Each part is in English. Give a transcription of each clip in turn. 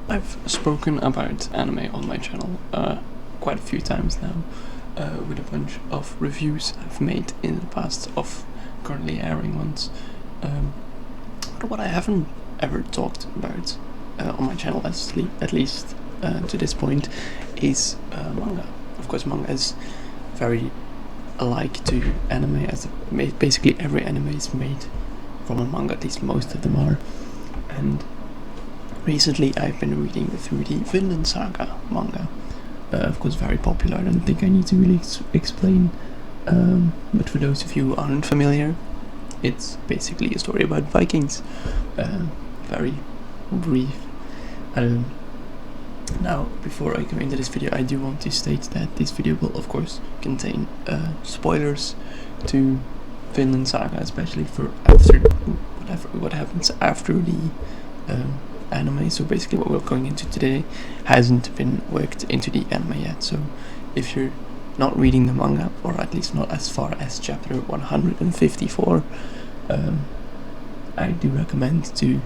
I've spoken about anime on my channel quite a few times now, with a bunch of reviews I've made in the past of currently airing ones. But what I haven't ever talked about on my channel, at least to this point, is manga. Of course, manga is very alike to anime, as basically every anime is made from a manga, at least most of them are. And recently I've been reading through the Vinland Saga manga. Of course, very popular. I don't think I need to really explain. But for those of you who aren't familiar, it's basically a story about Vikings. Very brief. Now, before I go into this video, I do want to state that this video will, of course, contain spoilers to Vinland Saga, especially for what happens after the anime. So basically what we're going into today hasn't been worked into the anime yet, so if you're not reading the manga, or at least not as far as chapter 154, I do recommend to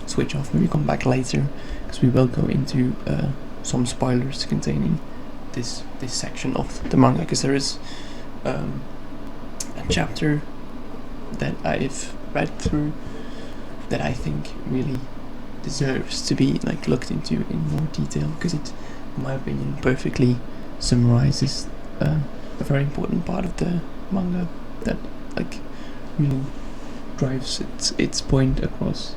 switch off, maybe come back later, because we will go into some spoilers containing this section of the manga, because there is a chapter that I've read through that I think really deserves to be looked into in more detail, because it, in my opinion, perfectly summarizes a very important part of the manga that really drives its point across,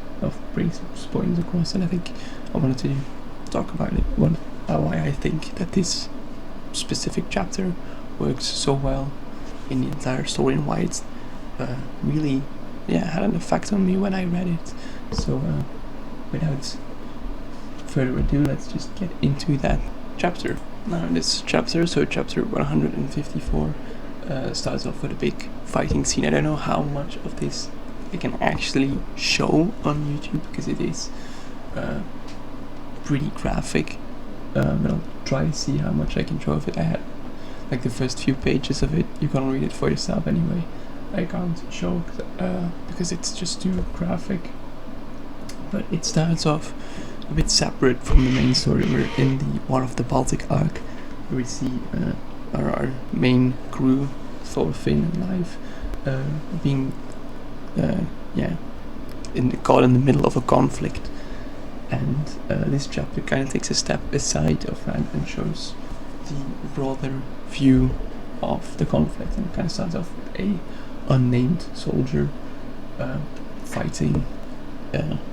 brings its points across. And I think I wanted to talk about it, why I think that this specific chapter works so well in the entire story, and why it's really had an effect on me when I read it. So without further ado, let's just get into that chapter. Now, this chapter, so chapter 154, starts off with a big fighting scene. I don't know how much of this I can actually show on YouTube, because it is pretty graphic, but I'll try to see how much I can show of it. I had the first few pages of it, you can read it for yourself anyway. I can't show because it's just too graphic. But it starts off a bit separate from the main story. We're in the War of the Baltic arc, where we see our main crew, Thor, Finn, and Leif, being caught in the middle of a conflict. And this chapter kind of takes a step aside of that and shows the broader view of the conflict, and kind of starts off with a unnamed soldier fighting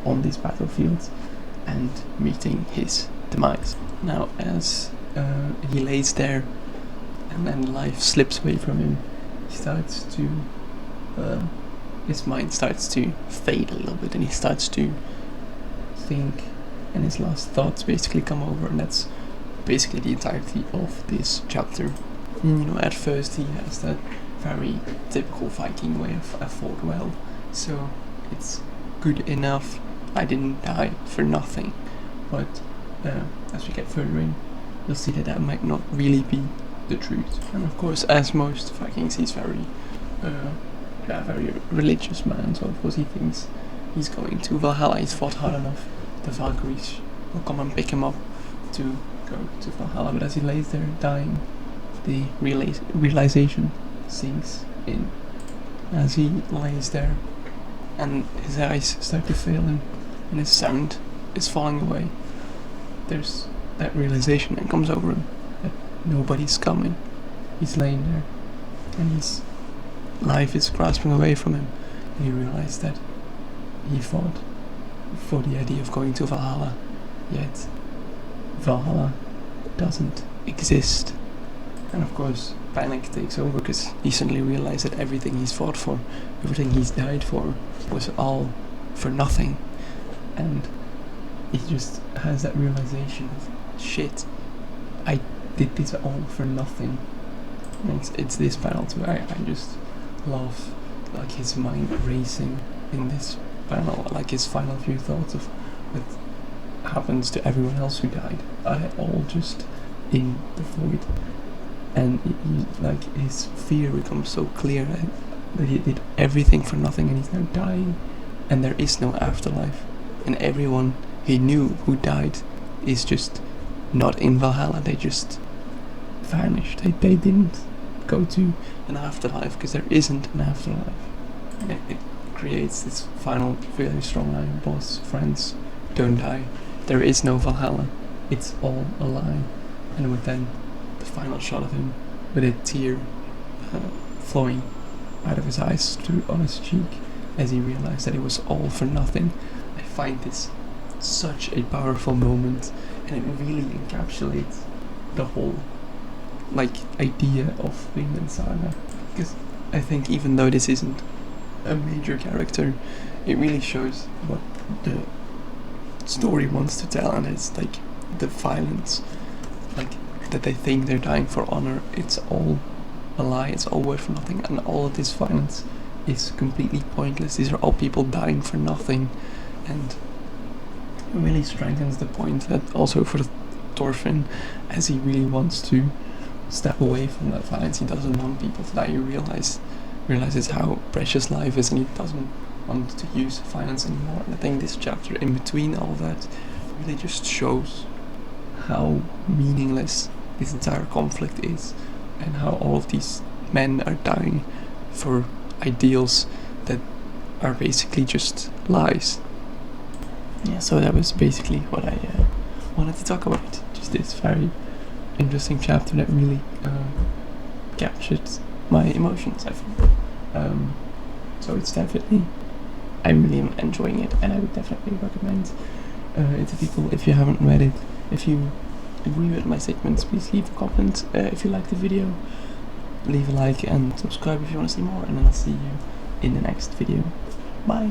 on this battlefield and meeting his demise. Now, as he lays there and then life slips away from him, he starts to his mind starts to fade a little bit, and he starts to think, and his last thoughts basically come over, and that's basically the entirety of this chapter. At first he has that very typical Viking way of "I fought well, so it's good enough, I didn't die for nothing." But as we get further in, you'll see that might not really be the truth. And of course, as most Vikings, he's very religious man, so of course he thinks he's going to Valhalla. He's fought hard enough, the Valkyries will come and pick him up to go to Valhalla. But as he lays there dying, the realization sinks in as he lays there, and his eyes start to fail him, and his sound is falling away. There's that realization that comes over him that nobody's coming. He's laying there, and his life is grasping away from him, and he realized that he fought for the idea of going to Valhalla, yet Valhalla doesn't exist. And of course, panic takes over, because he suddenly realized that everything he's fought for, everything he's died for, was all for nothing. And he just has that realization of, shit, I did this all for nothing. And it's this panel too. I just love his mind racing in this panel, his final few thoughts of what happens to everyone else who died, all just in the void. And his fear becomes so clear that he did everything for nothing, and he's now dying, and there is no afterlife, and everyone he knew who died is just not in Valhalla. They just vanished. They didn't go to an afterlife, because there isn't an afterlife. And it creates this final very strong line: boss, friends, don't die. There is no Valhalla. It's all a lie. And with then the final shot of him with a tear flowing out of his eyes on his cheek as he realized that it was all for nothing. I find this such a powerful moment, and it really encapsulates the whole idea of Vinland Saga, because I think even though this isn't a major character, it really shows what the story wants to tell, and it's the violence, that they think they're dying for honor. It's all a lie. It's all worth for nothing, and all of this violence is completely pointless. These are all people dying for nothing, and it really strengthens the point that also for Thorfinn, as he really wants to step away from that violence, he doesn't want people to die. He realizes how precious life is, and he doesn't want to use violence anymore. And I think this chapter, in between all that, really just shows how meaningless this entire conflict is, and how all of these men are dying for ideals that are basically just lies. Yeah, so that was basically what I wanted to talk about. Just this very interesting chapter that really captured my emotions, I think. So it's definitely, I really am enjoying it, and I would definitely recommend it to people if you haven't read it. If you agree with my statements, please leave a comment. If you like the video, leave a like and subscribe if you want to see more, and then I'll see you in the next video. Bye!